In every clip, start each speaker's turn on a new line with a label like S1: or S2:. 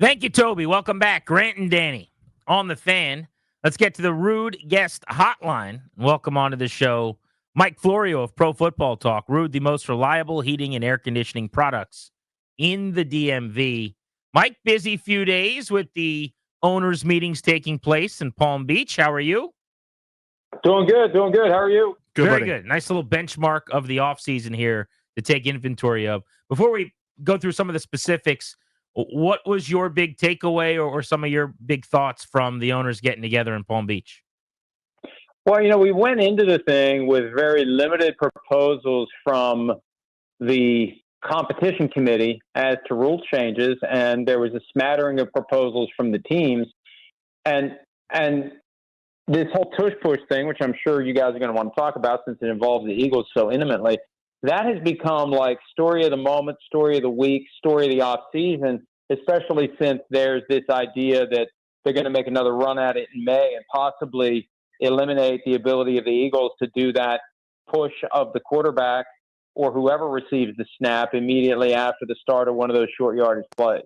S1: Thank you, Toby. Welcome back. Grant and Danny on the Fan. Let's get to the Rude Guest Hotline. Welcome onto the show, Mike Florio of Pro Football Talk. Rude, the most reliable heating and air conditioning products in the DMV. Mike, busy few days with the owners' meetings taking place in Palm Beach. How are you?
S2: Doing good. How are you?
S3: Good,
S1: Very
S3: buddy.
S1: good. Nice little benchmark of the offseason here to take inventory of. Before we go through some of the specifics, what was your big takeaway or some of your big thoughts from the owners getting together in Palm Beach?
S2: Well, we went into the thing with very limited proposals from the competition committee as to rule changes, and there was a smattering of proposals from the teams. And this whole Tush push thing, which I'm sure you guys are going to want to talk about since it involves the Eagles so intimately, that has become like story of the moment, story of the week, story of the off season, especially since there's this idea that they're going to make another run at it in May and possibly eliminate the ability of the Eagles to do that push of the quarterback or whoever receives the snap immediately after the start of one of those short yardage plays.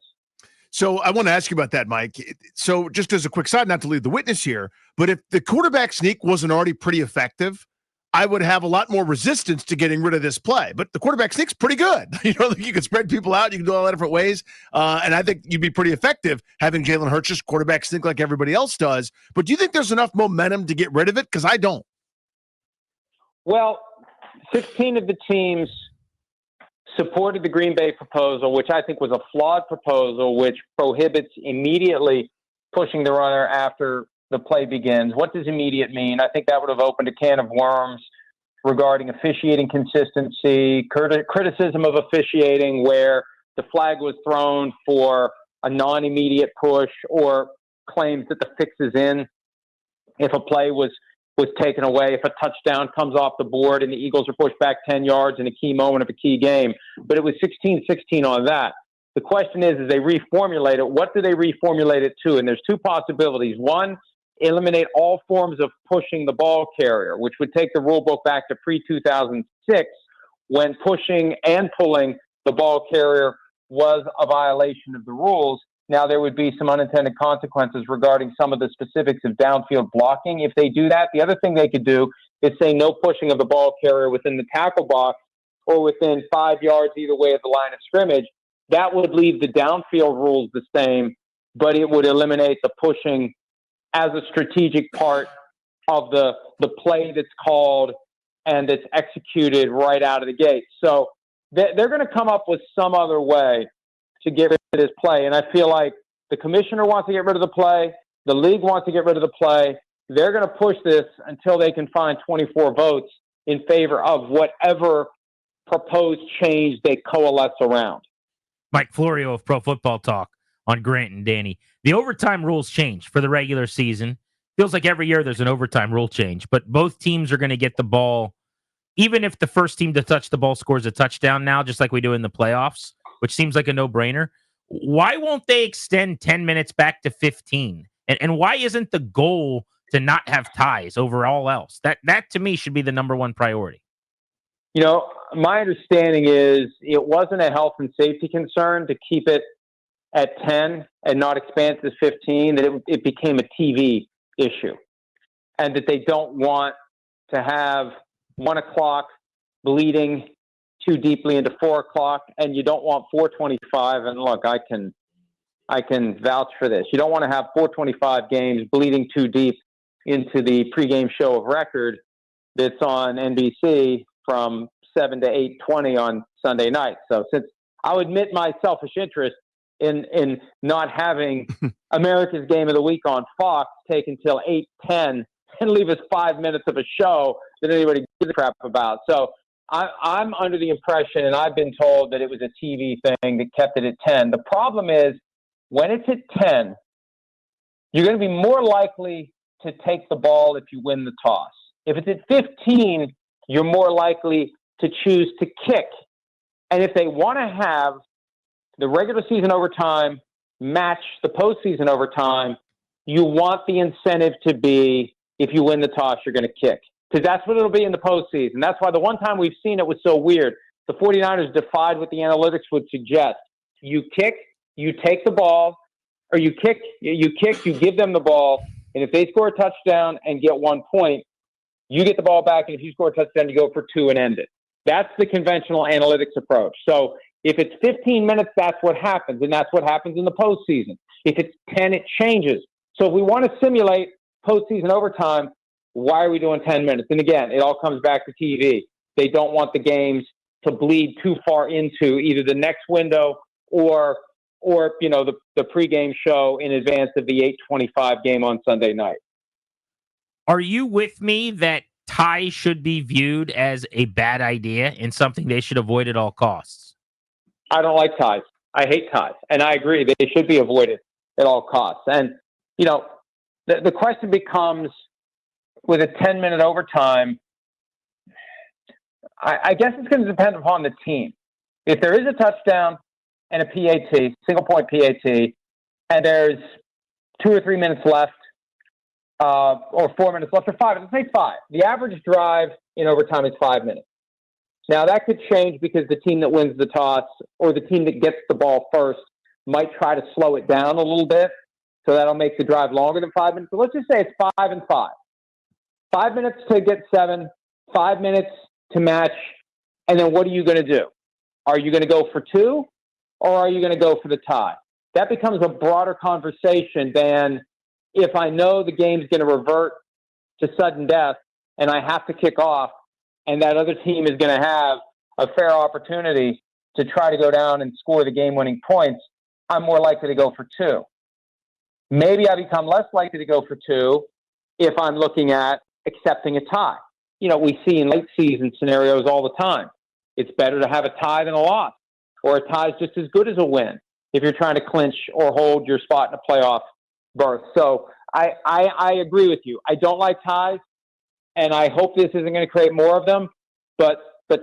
S3: So I want to ask you about that, Mike. So just as a quick side, not to lead the witness here, but if the quarterback sneak wasn't already pretty effective, I would have a lot more resistance to getting rid of this play. But the quarterback sneak's pretty good. You can spread people out. You can do all that different ways. And I think you'd be pretty effective having Jalen Hurts just quarterback sneak like everybody else does. But do you think there's enough momentum to get rid of it? Because I don't.
S2: Well, 16 of the teams supported the Green Bay proposal, which I think was a flawed proposal, which prohibits immediately pushing the runner after the play begins. What does immediate mean? I think that would have opened a can of worms regarding officiating consistency, criticism of officiating where the flag was thrown for a non-immediate push, or claims that the fix is in if a play was taken away, if a touchdown comes off the board and the Eagles are pushed back 10 yards in a key moment of a key game. But it was 16-16 on that. The question is they reformulate it, what do they reformulate it to? And there's two possibilities. One, eliminate all forms of pushing the ball carrier, which would take the rule book back to pre-2006 when pushing and pulling the ball carrier was a violation of the rules. Now, there would be some unintended consequences regarding some of the specifics of downfield blocking. If they do that, the other thing they could do is say no pushing of the ball carrier within the tackle box or within 5 yards either way of the line of scrimmage. That would leave the downfield rules the same, but it would eliminate the pushing as a strategic part of the play that's called and that's executed right out of the gate. So they're going to come up with some other way to get rid of this play. And I feel like the commissioner wants to get rid of the play. The league wants to get rid of the play. They're going to push this until they can find 24 votes in favor of whatever proposed change they coalesce around.
S1: Mike Florio of Pro Football Talk on Grant and Danny. The overtime rules change for the regular season. Feels like every year there's an overtime rule change, but both teams are going to get the ball, even if the first team to touch the ball scores a touchdown now, just like we do in the playoffs, which seems like a no-brainer. Why won't they extend 10 minutes back to 15? And why isn't the goal to not have ties over all else? That to me should be the number one priority.
S2: My understanding is it wasn't a health and safety concern to keep it at 10 and not expand to 15, that it became a TV issue, and that they don't want to have 1 o'clock bleeding too deeply into 4 o'clock, and you don't want 4:25. And look, I can vouch for this. You don't want to have 4:25 games bleeding too deep into the pregame show of record that's on NBC from 7 to 8:20 on Sunday night. So since I'll admit my selfish interest in not having America's Game of the Week on Fox take until 8:10 and leave us 5 minutes of a show that anybody gives a crap about. So I'm under the impression, and I've been told, that it was a TV thing that kept it at 10. The problem is when it's at 10, you're going to be more likely to take the ball if you win the toss. If it's at 15, you're more likely to choose to kick. And if they want to have the regular season overtime match the postseason overtime, you want the incentive to be, if you win the toss, you're going to kick. Because that's what it'll be in the postseason. That's why the one time we've seen it was so weird. The 49ers defied what the analytics would suggest. You kick, you take the ball, or you kick, you give them the ball, and if they score a touchdown and get 1 point, you get the ball back, and if you score a touchdown, you go for 2 and end it. That's the conventional analytics approach. So if it's 15 minutes, that's what happens, and that's what happens in the postseason. If it's 10, it changes. So if we want to simulate postseason overtime, why are we doing 10 minutes? And again, it all comes back to TV. They don't want the games to bleed too far into either the next window or the pregame show in advance of the 8:25 game on Sunday night.
S1: Are you with me that ties should be viewed as a bad idea and something they should avoid at all costs?
S2: I don't like ties. I hate ties. And I agree they should be avoided at all costs. And, the question becomes, with a 10-minute overtime, I guess it's going to depend upon the team. If there is a touchdown and a PAT, single point PAT, and there's 2 or 3 minutes left, or 4 minutes left, or 5, let's say 5. The average drive in overtime is 5 minutes. Now, that could change because the team that wins the toss or the team that gets the ball first might try to slow it down a little bit. So that'll make the drive longer than 5 minutes. But let's just say it's 5 and 5. 5 minutes to get 7, 5 minutes to match. And then what are you going to do? Are you going to go for 2 or are you going to go for the tie? That becomes a broader conversation than if I know the game's going to revert to sudden death and I have to kick off and that other team is going to have a fair opportunity to try to go down and score the game-winning points. I'm more likely to go for 2. Maybe I become less likely to go for 2 if I'm looking at accepting a tie. We see in late season scenarios all the time. It's better to have a tie than a loss, or a tie is just as good as a win if you're trying to clinch or hold your spot in a playoff berth. So I agree with you. I don't like ties, and I hope this isn't going to create more of them, but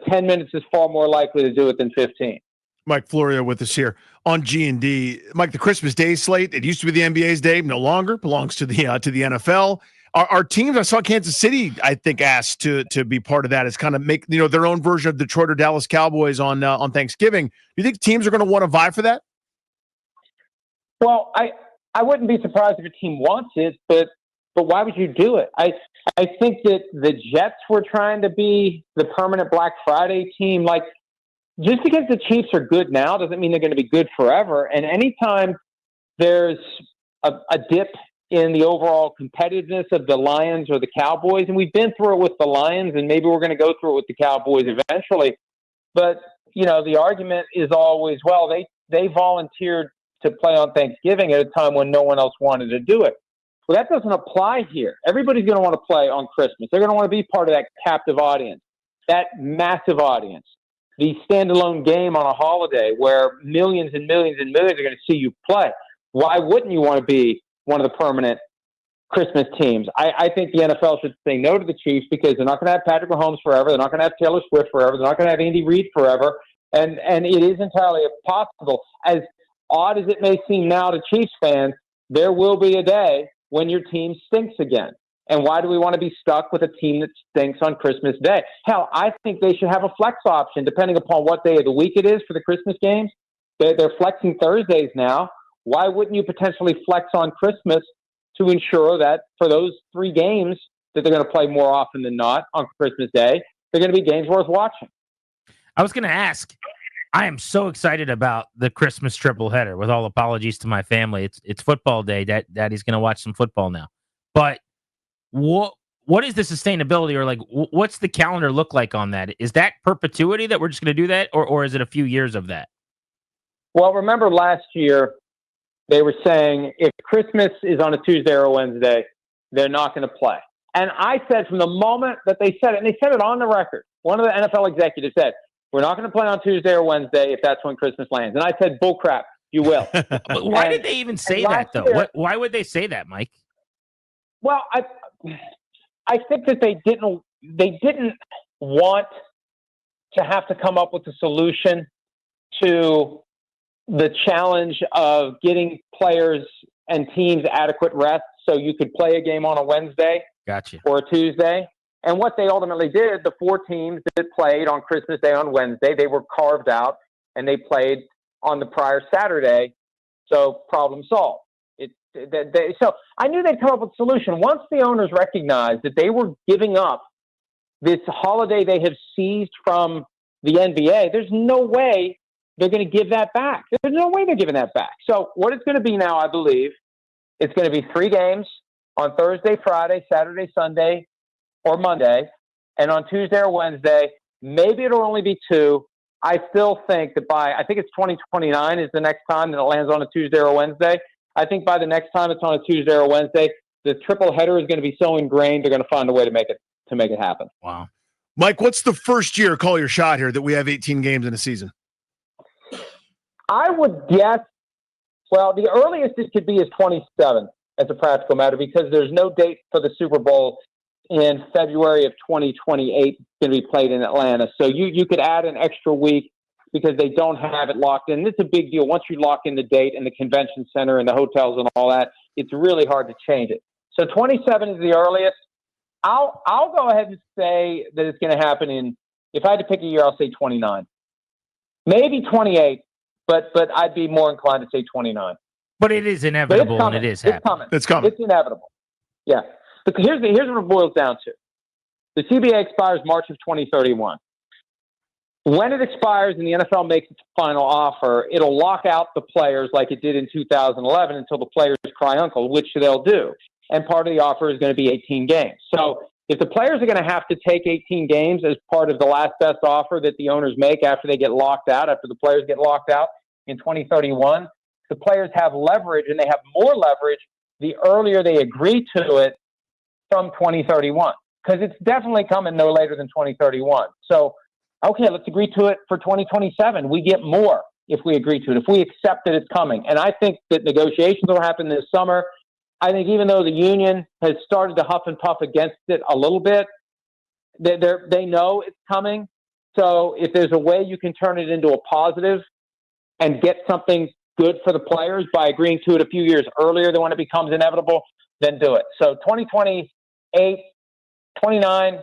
S2: 10 minutes is far more likely to do it than 15.
S3: Mike Florio with us here on G&D. Mike, the Christmas Day slate, it used to be the NBA's day, no longer, belongs to the NFL. Our teams, I saw Kansas City, I think, asked to be part of that, is kind of make their own version of Detroit or Dallas Cowboys on Thanksgiving. Do you think teams are going to want to vie for that?
S2: Well, I wouldn't be surprised if a team wants it, but why would you do it? I think that the Jets were trying to be the permanent Black Friday team. Like, just because the Chiefs are good now doesn't mean they're going to be good forever. And anytime there's a dip in the overall competitiveness of the Lions or the Cowboys, and we've been through it with the Lions, and maybe we're going to go through it with the Cowboys eventually. But, the argument is always, well, they volunteered to play on Thanksgiving at a time when no one else wanted to do it. Well, that doesn't apply here. Everybody's going to want to play on Christmas. They're going to want to be part of that captive audience, that massive audience. The standalone game on a holiday where millions and millions and millions are going to see you play. Why wouldn't you want to be one of the permanent Christmas teams? I think the NFL should say no to the Chiefs because they're not going to have Patrick Mahomes forever. They're not going to have Taylor Swift forever. They're not going to have Andy Reid forever. And it is entirely possible. As odd as it may seem now to Chiefs fans, there will be a day when your team stinks again. And why do we want to be stuck with a team that stinks on Christmas Day? Hell, I think they should have a flex option depending upon what day of the week it is for the Christmas games. They're flexing Thursdays now. Why wouldn't you potentially flex on Christmas to ensure that for those 3 games that they're going to play more often than not on Christmas Day, they're going to be games worth watching?
S1: I was going to ask, I am so excited about the Christmas triple header. With all apologies to my family, it's football day. Daddy's going to watch some football now. But what is the sustainability, or like what's the calendar look like on that? Is that perpetuity that we're just going to do that, or is it a few years of that?
S2: Well, remember last year they were saying if Christmas is on a Tuesday or a Wednesday, they're not going to play. And I said from the moment that they said it, and they said it on the record, one of the NFL executives said, we're not going to play on Tuesday or Wednesday if that's when Christmas lands. And I said, bull crap, you will.
S1: But why did they even say that, though? Why would they say that, Mike?
S2: Well, I think that they didn't want to have to come up with a solution to the challenge of getting players and teams adequate rest so you could play a game on a Wednesday or a Tuesday. And what they ultimately did, the 4 teams that played on Christmas Day on Wednesday, they were carved out and they played on the prior Saturday. So problem solved. So I knew they'd come up with a solution. Once the owners recognized that they were giving up this holiday they have seized from the NBA, there's no way they're going to give that back. There's no way they're giving that back. So what it's going to be now, I believe, it's going to be 3 games on Thursday, Friday, Saturday, Sunday, or Monday, and on Tuesday or Wednesday. Maybe it'll only be 2. I still think that I think it's 2029 is the next time that it lands on a Tuesday or Wednesday. I think by the next time it's on a Tuesday or Wednesday, the triple header is going to be so ingrained they're going to find a way to make it happen.
S1: Wow.
S3: Mike, what's the first year, call your shot here, that we have 18 games in a season?
S2: I would guess, well, the earliest it could be is 27 as a practical matter, because there's no date for the Super Bowl in February of 2028 going to be played in Atlanta. So you could add an extra week because they don't have it locked in. It's a big deal. Once you lock in the date and the convention center and the hotels and all that, it's really hard to change it. So 27 is the earliest. I'll go ahead and say that it's going to happen in, if I had to pick a year, I'll say 29. Maybe 28, but I'd be more inclined to say 29.
S1: But it is inevitable, and it is happening.
S3: It's coming.
S2: It's inevitable. Yeah. But here's what it boils down to. The CBA expires March of 2031. When it expires and the NFL makes its final offer, it'll lock out the players like it did in 2011 until the players cry uncle, which they'll do. And part of the offer is going to be 18 games. So if the players are going to have to take 18 games as part of the last best offer that the owners make after they get locked out, after the players get locked out in 2031, the players have leverage, and they have more leverage the earlier they agree to it from 2031, because it's definitely coming no later than 2031. So, okay, let's agree to it for 2027. We get more if we agree to it, if we accept that it's coming. And I think that negotiations will happen this summer. I think even though the union has started to huff and puff against it a little bit, they know it's coming. So if there's a way you can turn it into a positive and get something good for the players by agreeing to it a few years earlier than when it becomes inevitable, then do it. So 2028, 29,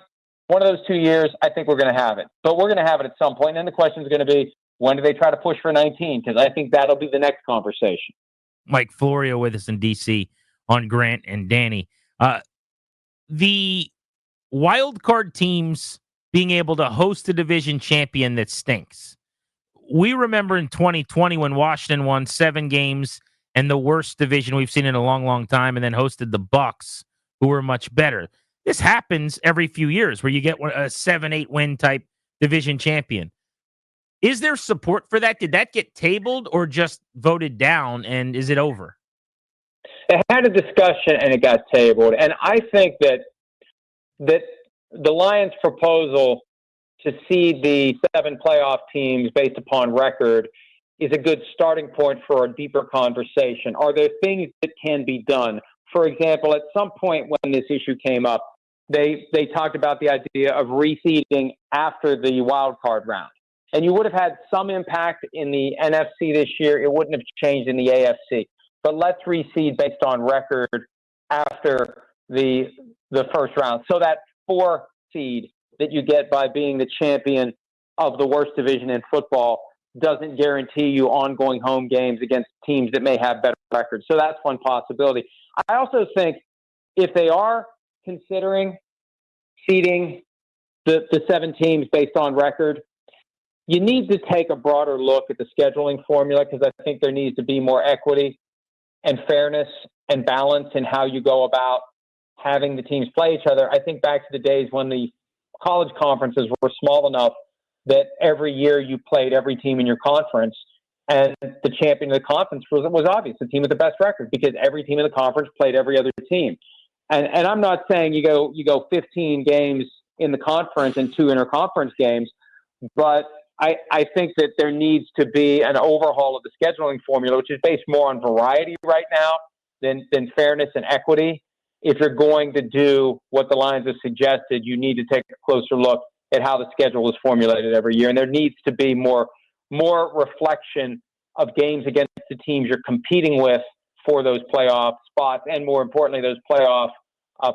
S2: one of those 2 years, I think we're going to have it. But we're going to have it at some point. And then the question is going to be, when do they try to push for 19? Because I think that'll be the next conversation.
S1: Mike Florio with us in D.C. on Grant and Danny. The wild card teams being able to host a division champion that stinks. We remember in 2020 when Washington won 7 games and the worst division we've seen in a long, long time, and then hosted the Bucks, who were much better. This happens every few years where you get a 7-8 win type division champion. Is there support for that? Did that get tabled or just voted down, and is it over?
S2: They had a discussion and it got tabled. And I think that the Lions' proposal to seed the 7 playoff teams based upon record is a good starting point for a deeper conversation. Are there things that can be done? For example, at some point when this issue came up, they talked about the idea of reseeding after the wild card round. And you would have had some impact in the NFC this year. It wouldn't have changed in the AFC. But let's reseed based on record after the first round. So that 4 seed that you get by being the champion of the worst division in football doesn't guarantee you ongoing home games against teams that may have better records. So that's one possibility. I also think if they are considering seeding the 7 teams based on record, you need to take a broader look at the scheduling formula, because I think there needs to be more equity and fairness and balance in how you go about having the teams play each other. I think back to the days when the college conferences were small enough that every year you played every team in your conference, and the champion of the conference was obvious, the team with the best record, because every team in the conference played every other team. And I'm not saying you go 15 games in the conference and 2 interconference games, but I think that there needs to be an overhaul of the scheduling formula, which is based more on variety right now than fairness and equity. If you're going to do what the Lions have suggested, you need to take a closer look at how the schedule is formulated every year. And there needs to be more reflection of games against the teams you're competing with for those playoff spots, and more importantly, those playoff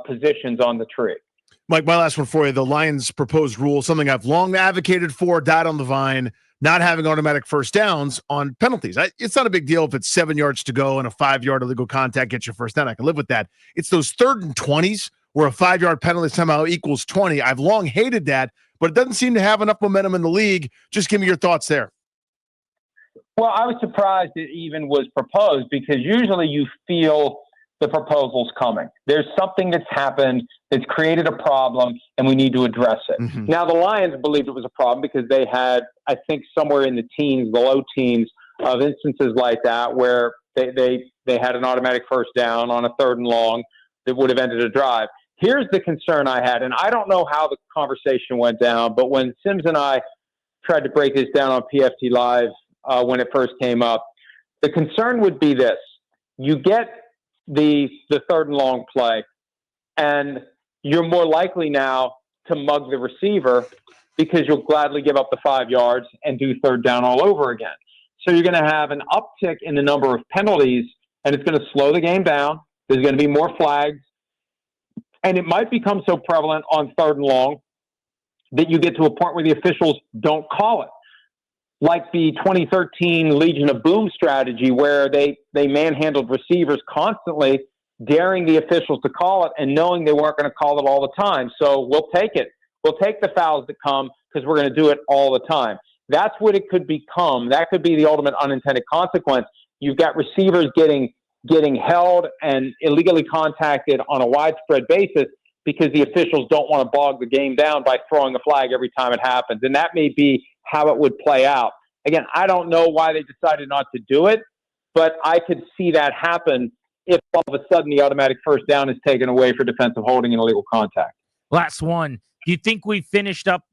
S2: positions on the tree.
S3: Mike, my last one for you. The Lions' proposed rule, something I've long advocated for, died on the vine, not having automatic first downs on penalties. It's not a big deal if it's 7 yards to go and a 5-yard illegal contact gets your first down. I can live with that. It's those 3rd and 20s where a 5-yard penalty somehow equals 20. I've long hated that, but it doesn't seem to have enough momentum in the league. Just give me your thoughts there.
S2: Well, I was surprised it even was proposed because usually you feel the proposal's coming. There's something that's happened that's created a problem, and we need to address it. Mm-hmm. Now, the Lions believed it was a problem because they had, I think, somewhere in the teens, the low teens, of instances like that where they had an automatic first down on a 3rd and long that would have ended a drive. Here's the concern I had, and I don't know how the conversation went down, but when Sims and I tried to break this down on PFT Live when it first came up, the concern would be this. You get the 3rd and long play, and you're more likely now to mug the receiver because you'll gladly give up the 5 yards and do 3rd down all over again. So you're going to have an uptick in the number of penalties, and it's going to slow the game down. There's going to be more flags, and it might become so prevalent on 3rd and long that you get to a point where the officials don't call it. Like the 2013 Legion of Boom strategy where they manhandled receivers constantly, daring the officials to call it and knowing they weren't going to call it all the time. So we'll take it. We'll take the fouls that come because we're going to do it all the time. That's what it could become. That could be the ultimate unintended consequence. You've got receivers getting held and illegally contacted on a widespread basis because the officials don't want to bog the game down by throwing a flag every time it happens. And that may be how it would play out. Again, I don't know why they decided not to do it, but I could see that happen if all of a sudden the automatic first down is taken away for defensive holding and illegal contact.
S1: Last one. Do you think we finished up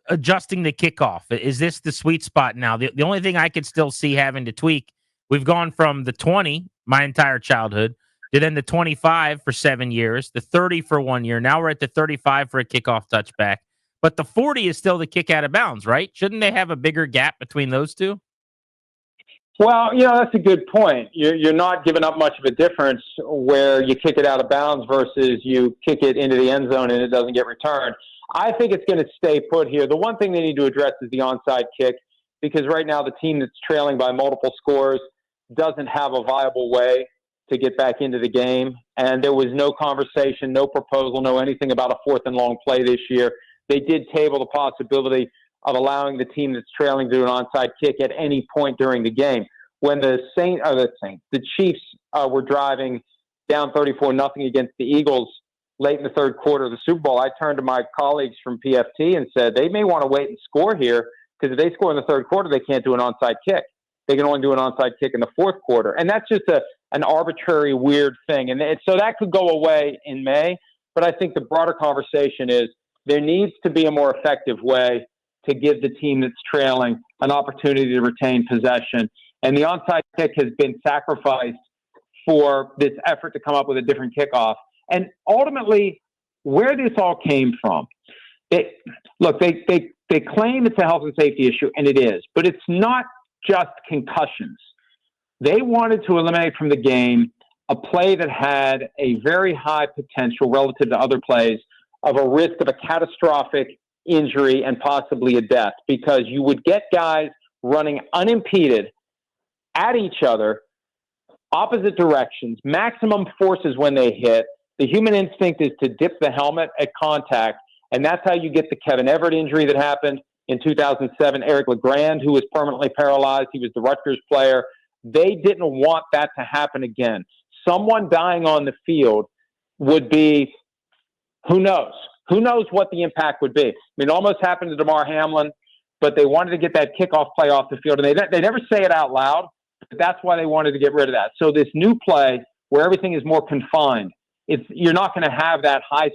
S1: adjusting the kickoff? Is this the sweet spot now? The only thing I could still see having to tweak, we've gone from the 20, my entire childhood, to then the 25 for 7 years, the 30 for 1 year. Now we're at the 35 for a kickoff touchback. But the 40 is still the kick out of bounds, right? Shouldn't they have a bigger gap between those two?
S2: Well, that's a good point. You're not giving up much of a difference where you kick it out of bounds versus you kick it into the end zone and it doesn't get returned. I think it's going to stay put here. The one thing they need to address is the onside kick because right now the team that's trailing by multiple scores doesn't have a viable way to get back into the game. And there was no conversation, no proposal, no anything about a 4th and long play this year. They did table the possibility of allowing the team that's trailing to do an onside kick at any point during the game. When the Chiefs were driving down 34-0 against the Eagles late in the 3rd quarter of the Super Bowl, I turned to my colleagues from PFT and said they may want to wait and score here because if they score in the 3rd quarter, they can't do an onside kick. They can only do an onside kick in the 4th quarter. And that's just an arbitrary, weird thing. And so that could go away in May. But I think the broader conversation is there needs to be a more effective way to give the team that's trailing an opportunity to retain possession. And the onside kick has been sacrificed for this effort to come up with a different kickoff. And ultimately, where this all came from, they claim it's a health and safety issue, and it is. But it's not just concussions. They wanted to eliminate from the game a play that had a very high potential relative to other plays of a risk of a catastrophic injury and possibly a death because you would get guys running unimpeded at each other, opposite directions, maximum forces when they hit. The human instinct is to dip the helmet at contact, and that's how you get the Kevin Everett injury that happened in 2007. Eric LeGrand, who was permanently paralyzed, he was the Rutgers player. They didn't want that to happen again. Someone dying on the field would be, who knows? Who knows what the impact would be? I mean, it almost happened to Damar Hamlin, but they wanted to get that kickoff play off the field, and they never say it out loud, but that's why they wanted to get rid of that. So this new play where everything is more confined, you're not going to have that high